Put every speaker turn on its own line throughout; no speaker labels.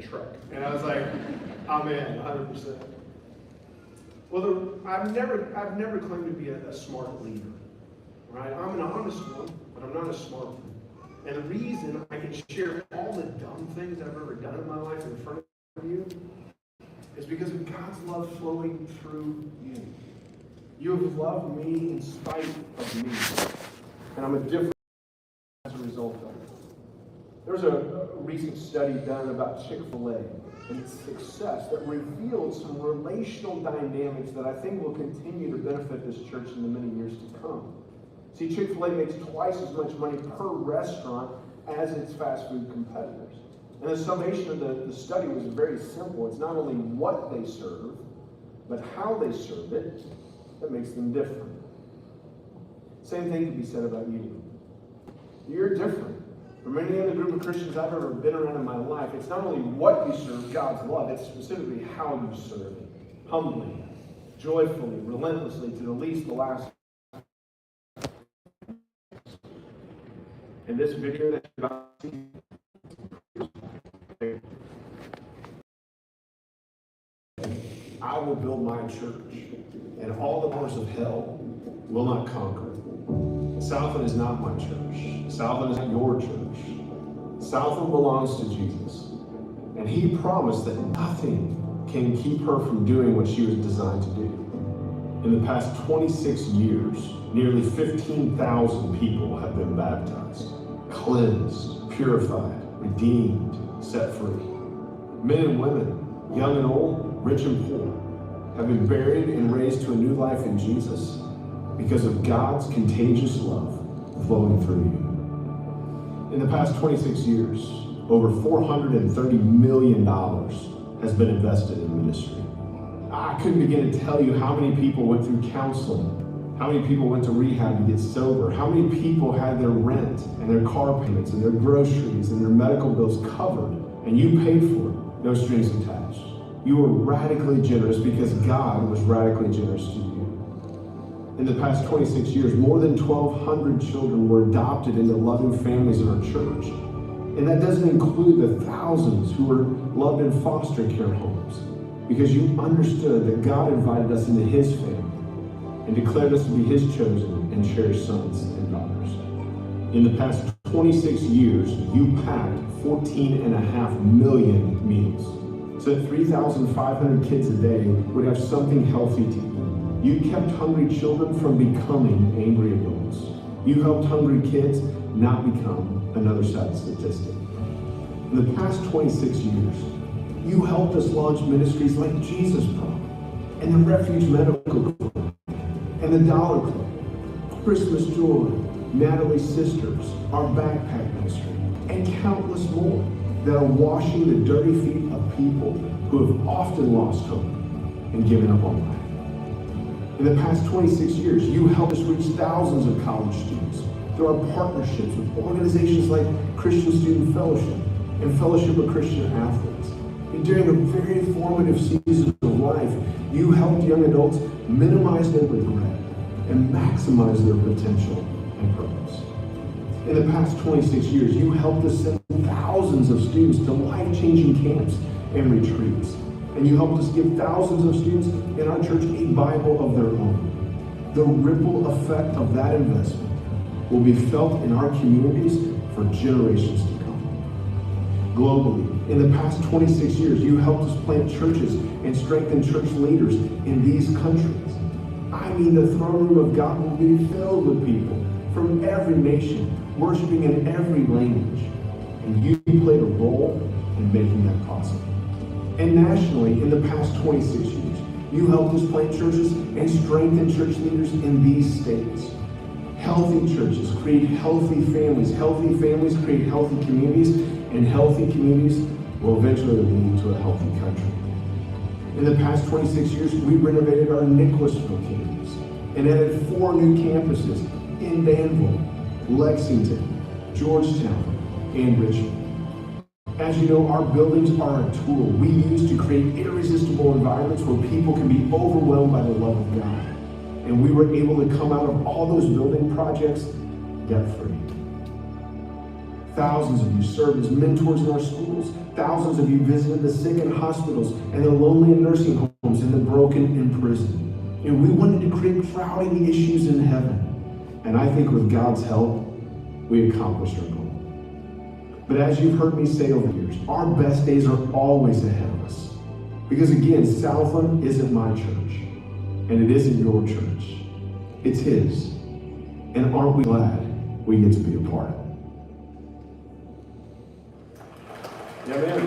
truck. And I was like, I'm in, 100%. Well, I've never claimed to be a smart leader, right? I'm an honest one, but I'm not a smart one. And the reason I can share all the dumb things I've ever done in my life in front of you is because of God's love flowing through you. You have loved me in spite of me. And I'm a different as a result of it. There was a recent study done about Chick-fil-A and its success that revealed some relational dynamics that I think will continue to benefit this church in the many years to come. See, Chick-fil-A makes twice as much money per restaurant as its fast food competitors. And the summation of the study was very simple. It's not only what they serve, but how they serve it that makes them different. Same thing can be said about you. You're different. For many other group of Christians I've ever been around in my life, it's not only what you serve, God's love, it's specifically how you serve it. Humbly, joyfully, relentlessly, to the least, the last. In this video that you're about to see, I will build my church, and all the doors of hell will not conquer it. Southland is not my church. Southland is not your church. Southland belongs to Jesus. And he promised that nothing can keep her from doing what she was designed to do. In the past 26 years, nearly 15,000 people have been baptized, cleansed, purified, redeemed, set free. Men and women, young and old, rich and poor, have been buried and raised to a new life in Jesus because of God's contagious love flowing through you. In the past 26 years, over $430 million has been invested in ministry. I couldn't begin to tell you how many people went through counseling, how many people went to rehab to get sober, how many people had their rent and their car payments and their groceries and their medical bills covered, and you paid for it, no strings attached. You were radically generous because God was radically generous to you. In the past 26 years, more than 1,200 children were adopted into loving families in our church. And that doesn't include the thousands who were loved in foster care homes, because you understood that God invited us into his family and declared us to be his chosen and cherished sons and daughters. In the past 26 years, you packed 14.5 million meals, so that 3,500 kids a day would have something healthy to eat. You kept hungry children from becoming angry adults. You helped hungry kids not become another sad statistic. In the past 26 years, you helped us launch ministries like Jesus Prom, and the Refuge Medical Club, and the Dollar Club, Christmas Joy, Natalie's Sisters, our backpack ministry, and countless more that are washing the dirty feet of people who have often lost hope and given up on life. In the past 26 years, you helped us reach thousands of college students through our partnerships with organizations like Christian Student Fellowship and Fellowship of Christian Athletes. And during a very formative season of life, you helped young adults minimize their regret and maximize their potential and purpose. In the past 26 years, you helped us send thousands of students to life-changing camps and retreats. And you helped us give thousands of students in our church a Bible of their own. The ripple effect of that investment will be felt in our communities for generations to come. Globally, in the past 26 years, you helped us plant churches and strengthen church leaders in these countries. I mean, the throne room of God will be filled with people from every nation, worshiping in every language. And you played a role in making that possible. And nationally, in the past 26 years, you helped us plant churches and strengthen church leaders in these states. Healthy churches create healthy families create healthy communities, and healthy communities will eventually lead to a healthy country. In the past 26 years, we renovated our Nicholasville campus and added 4 new campuses in Danville, Lexington, Georgetown, and Richmond. As you know, our buildings are a tool we use to create irresistible environments where people can be overwhelmed by the love of God. And we were able to come out of all those building projects debt-free. Thousands of you served as mentors in our schools. Thousands of you visited the sick in hospitals and the lonely in nursing homes and the broken in prison. And we wanted to create crowding issues in heaven. And I think with God's help, we accomplished our goal. But as you've heard me say over the years, our best days are always ahead of us. Because again, Southland isn't my church. And it isn't your church. It's his. And aren't we glad we get to be a part of it? Yeah, man.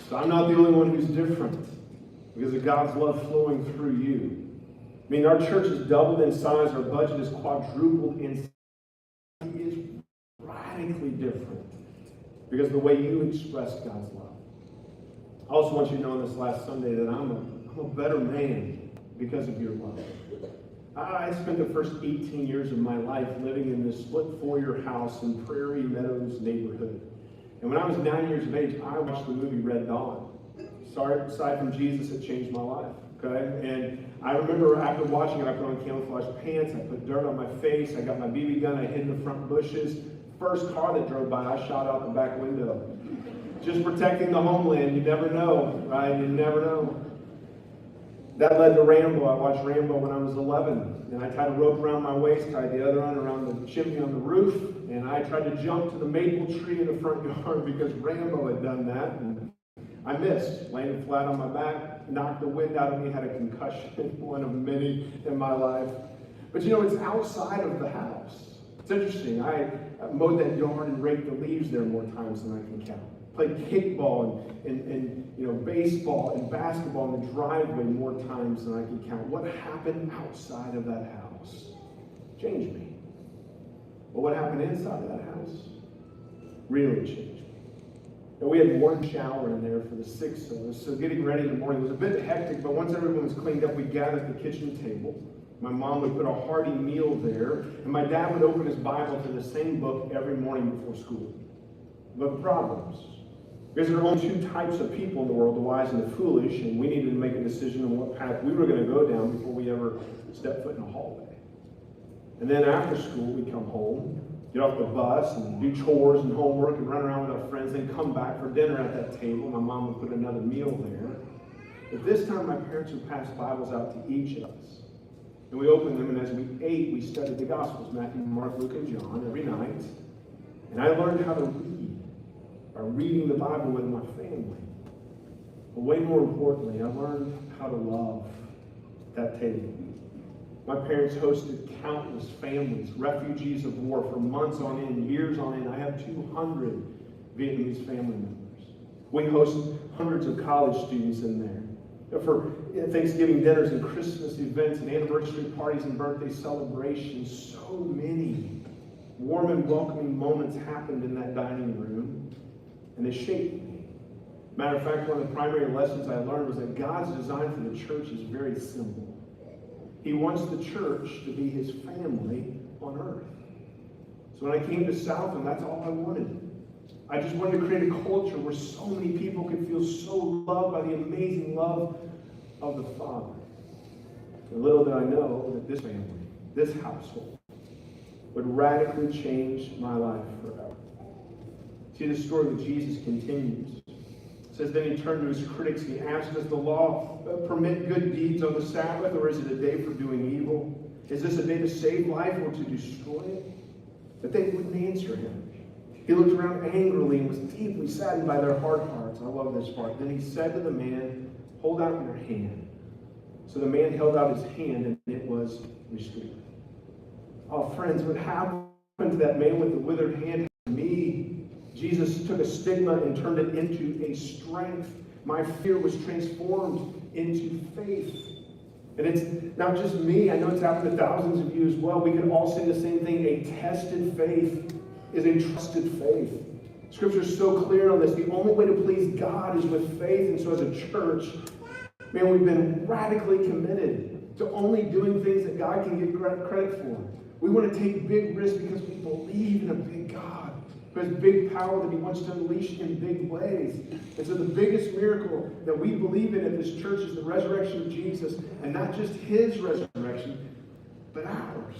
So I'm not the only one who's different because of God's love flowing through you. I mean, our church has doubled in size. Our budget is quadrupled in size. It is radically different because of the way you express God's love. I also want you to know on this last Sunday that I'm a better man because of your love. I spent the first 18 years of my life living in this split foyer house in Prairie Meadows neighborhood. And when I was 9 years of age, I watched the movie Red Dawn. Aside from Jesus, it changed my life. Okay? And I remember after watching it, I put on camouflage pants, I put dirt on my face, I got my BB gun, I hid in the front bushes. First car that drove by, I shot out the back window. Just protecting the homeland. You never know, right? You never know. That led to Rambo. I watched Rambo when I was 11. And I tied a rope around my waist, tied the other end around the chimney on the roof, and I tried to jump to the maple tree in the front yard because Rambo had done that. And I missed, landed flat on my back, knocked the wind out of me, had a concussion, one of many in my life. But you know, it's outside of the house. It's interesting. I mowed that yard and raked the leaves there more times than I can count. Played kickball and you know, baseball and basketball in the driveway more times than I can count. What happened outside of that house changed me. But what happened inside of that house really changed me. And we had one shower in there for the 6 of us, so getting ready in the morning was a bit hectic, but once everyone was cleaned up, we gathered at the kitchen table. My mom would put a hearty meal there, and my dad would open his Bible to the same book every morning before school. The book of Proverbs. Because there are only two types of people in the world, the wise and the foolish, and we needed to make a decision on what path we were going to go down before we ever stepped foot in a hallway. And then after school, we'd come home, get off the bus, and do chores and homework, and run around with our friends, then come back for dinner at that table. My mom would put another meal there. But this time, my parents would pass Bibles out to each of us. And we opened them, and as we ate, we studied the Gospels, Matthew, Mark, Luke, and John, every night. And I learned how to read by reading the Bible with my family. But way more importantly, I learned how to love that table. My parents hosted countless families, refugees of war, for months on end, years on end. I have 200 Vietnamese family members. We host hundreds of college students in there. For Thanksgiving dinners and Christmas events and anniversary parties and birthday celebrations, so many warm and welcoming moments happened in that dining room, and they shaped me. Matter of fact, one of the primary lessons I learned was that God's design for the church is very simple. He wants the church to be his family on earth. So when I came to Southland, that's all I wanted. I just wanted to create a culture where so many people could feel so loved by the amazing love of the Father. And little did I know that this family, this household, would radically change my life forever. See, the story with Jesus continues. It says, then he turned to his critics and he asked, does the law permit good deeds on the Sabbath, or is it a day for doing evil? Is this a day to save life or to destroy it? But they wouldn't answer him. He looked around angrily and was deeply saddened by their hard hearts. I love this part. Then he said to the man, hold out your hand. So the man held out his hand and it was restored. Oh, friends, what happened to that man with the withered hand? Me. Jesus took a stigma and turned it into a strength. My fear was transformed into faith. And it's not just me. I know it's happened to thousands of you as well. We can all say the same thing. A tested faith is a trusted faith. Scripture is so clear on this. The only way to please God is with faith. And so as a church, man, we've been radically committed to only doing things that God can get credit for. We want to take big risks because we believe in a big God who has big power that he wants to unleash in big ways. And so the biggest miracle that we believe in at this church is the resurrection of Jesus, and not just his resurrection, but ours.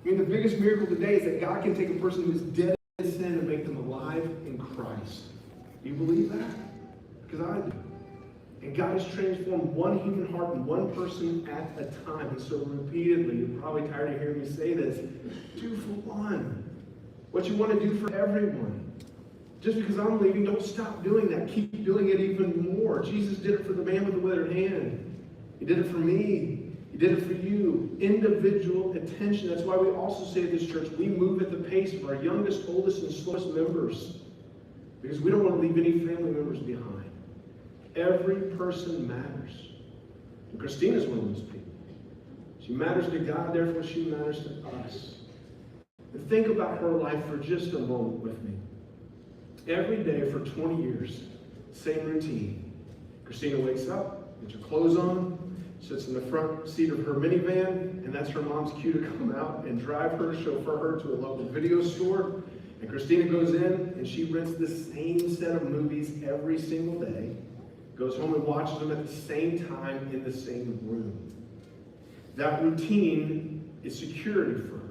I mean, the biggest miracle today is that God can take a person who is dead in sin and make them alive in Christ. Do you believe that? Because I do. And God has transformed one human heart and one person at a time. And so repeatedly, you're probably tired of hearing me say this, do for one what you want to do for everyone. Just because I'm leaving, don't stop doing that. Keep doing it even more. Jesus did it for the man with the withered hand. He did it for me. He did it for you. Individual attention. That's why we also say at this church, we move at the pace of our youngest, oldest, and slowest members. Because we don't want to leave any family members behind. Every person matters. And Christina's one of those people. She matters to God, therefore she matters to us. And think about her life for just a moment with me. Every day for 20 years, same routine. Christina wakes up, gets her clothes on, sits in the front seat of her minivan, and that's her mom's cue to come out and drive her, chauffeur her to a local video store. And Christina goes in and she rents the same set of movies every single day, goes home and watches them at the same time in the same room. That routine is security for her.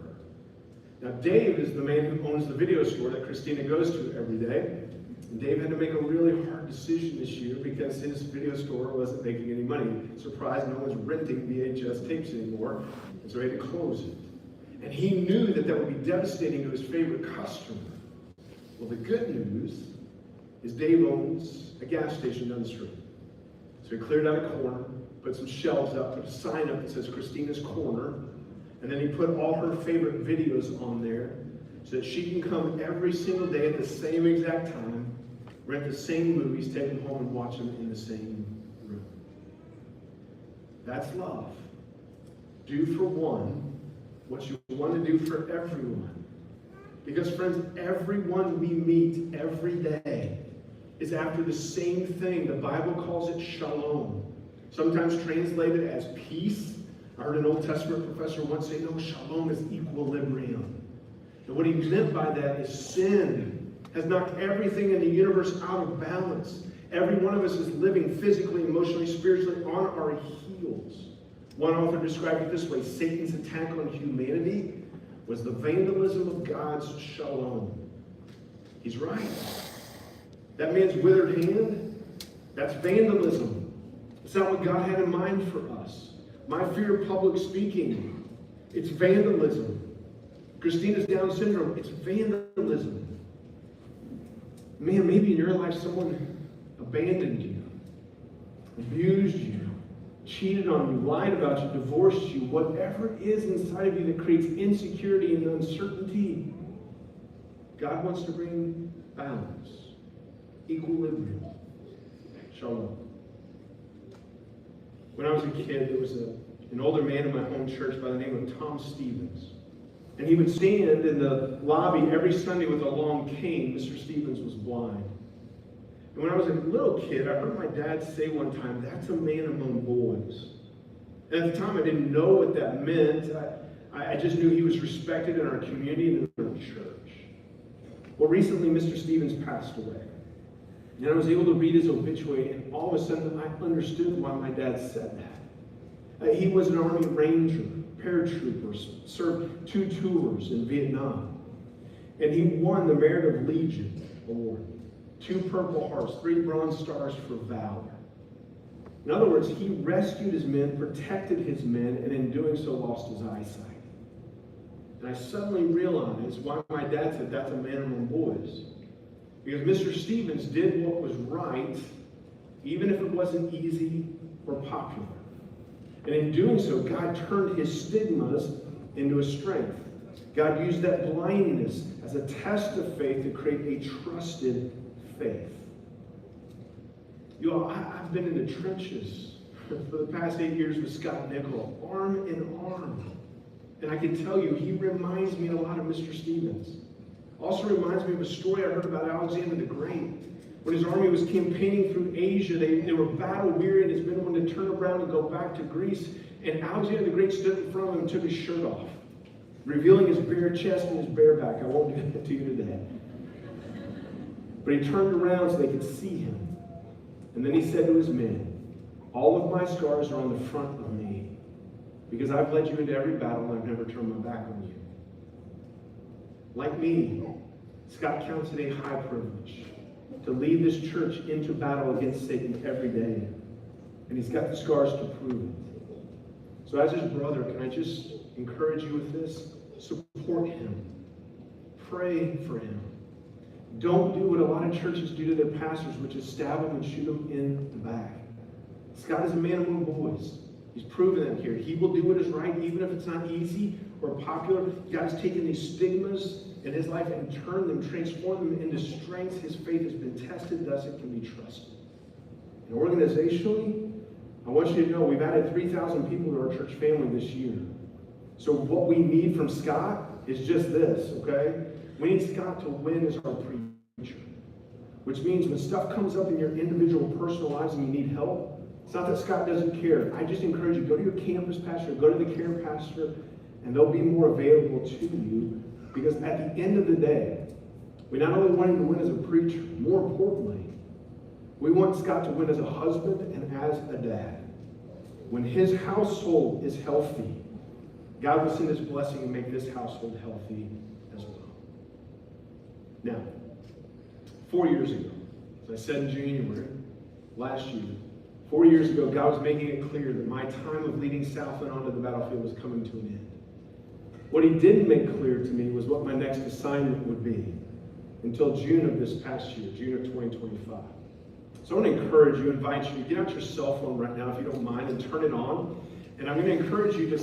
Now, Dave is the man who owns the video store that Christina goes to every day. And Dave had to make a really hard decision this year because his video store wasn't making any money. Surprised, no one's renting VHS tapes anymore, and so he had to close it. And he knew that that would be devastating to his favorite customer. Well, the good news is Dave owns a gas station down the street. So he cleared out a corner, put some shelves up, put a sign up that says Christina's Corner, and then he put all her favorite videos on there so that she can come every single day at the same exact time, rent the same movies, take them home and watch them in the same room. That's love. Do for one what you want to do for everyone. Because friends, everyone we meet every day is after the same thing. The Bible calls it shalom. Sometimes translated as peace. I heard an Old Testament professor once say, no, shalom is equilibrium. And what he meant by that is sin has knocked everything in the universe out of balance. Every one of us is living physically, emotionally, spiritually on our heels. One author described it this way: Satan's attack on humanity was the vandalism of God's shalom. He's right. That man's withered hand, that's vandalism. It's not what God had in mind for us. My fear of public speaking, it's vandalism. Christina's Down syndrome, it's vandalism. Man, maybe in your life someone abandoned you, abused you, cheated on you, lied about you, divorced you, whatever it is inside of you that creates insecurity and uncertainty. God wants to bring balance, equilibrium, shalom. When I was a kid, there was an older man in my home church by the name of Tom Stevens. And he would stand in the lobby every Sunday with a long cane. Mr. Stevens was blind. And when I was a little kid, I heard my dad say one time, "That's a man among boys." And at the time, I didn't know what that meant. I just knew he was respected in our community and in our church. Well, recently, Mr. Stevens passed away. And I was able to read his obituary, and all of a sudden, I understood why my dad said that. He was an Army Ranger, paratrooper, served 2 tours in Vietnam. And he won the Merit of Legion Award. 2 Purple Hearts, 3 Bronze Stars for valor. In other words, he rescued his men, protected his men, and in doing so lost his eyesight. And I suddenly realized why my dad said that's a man among boys. Because Mr. Stevens did what was right, even if it wasn't easy or popular. And in doing so, God turned his stigmas into a strength. God used that blindness as a test of faith to create a trusted faith. You know, I've been in the trenches for the past 8 years with Scott Nickel, arm in arm. And I can tell you, he reminds me a lot of Mr. Stevens. Also reminds me of a story I heard about Alexander the Great. When his army was campaigning through Asia, they were battle-weary, and his men wanted to turn around and go back to Greece. And Alexander the Great stood in front of him and took his shirt off, revealing his bare chest and his bare back. I won't do that to you today. But he turned around so they could see him. And then he said to his men, "All of my scars are on the front of me, because I've led you into every battle and I've never turned my back on you. Like me, Scott counts it a high privilege to lead this church into battle against Satan every day. And he's got the scars to prove it. So as his brother, can I just encourage you with this? Support him. Pray for him. Don't do what a lot of churches do to their pastors, which is stab them and shoot them in the back. Scott is a man among boys. He's proven that here. He will do what is right, even if it's not easy or popular. God has taken these stigmas in his life and turned them, transformed them into strengths. His faith has been tested, thus it can be trusted. And organizationally, I want you to know we've added 3,000 people to our church family this year. So what we need from Scott is just this, okay? We need Scott to win as our preacher. Which means when stuff comes up in your individual personal lives and you need help, it's not that Scott doesn't care. I just encourage you, go to your campus pastor, go to the care pastor, and they'll be more available to you. Because at the end of the day, we not only want him to win as a preacher, more importantly, we want Scott to win as a husband and as a dad. When his household is healthy, God will send his blessing and make this household healthy as well. Now, 4 years ago, as I said in January last year, 4 years ago, God was making it clear that my time of leading Southland onto the battlefield was coming to an end. What he didn't make clear to me was what my next assignment would be until June of this past year, June of 2025. So I want to encourage you, invite you to get out your cell phone right now, if you don't mind, and turn it on. And I'm going to encourage you to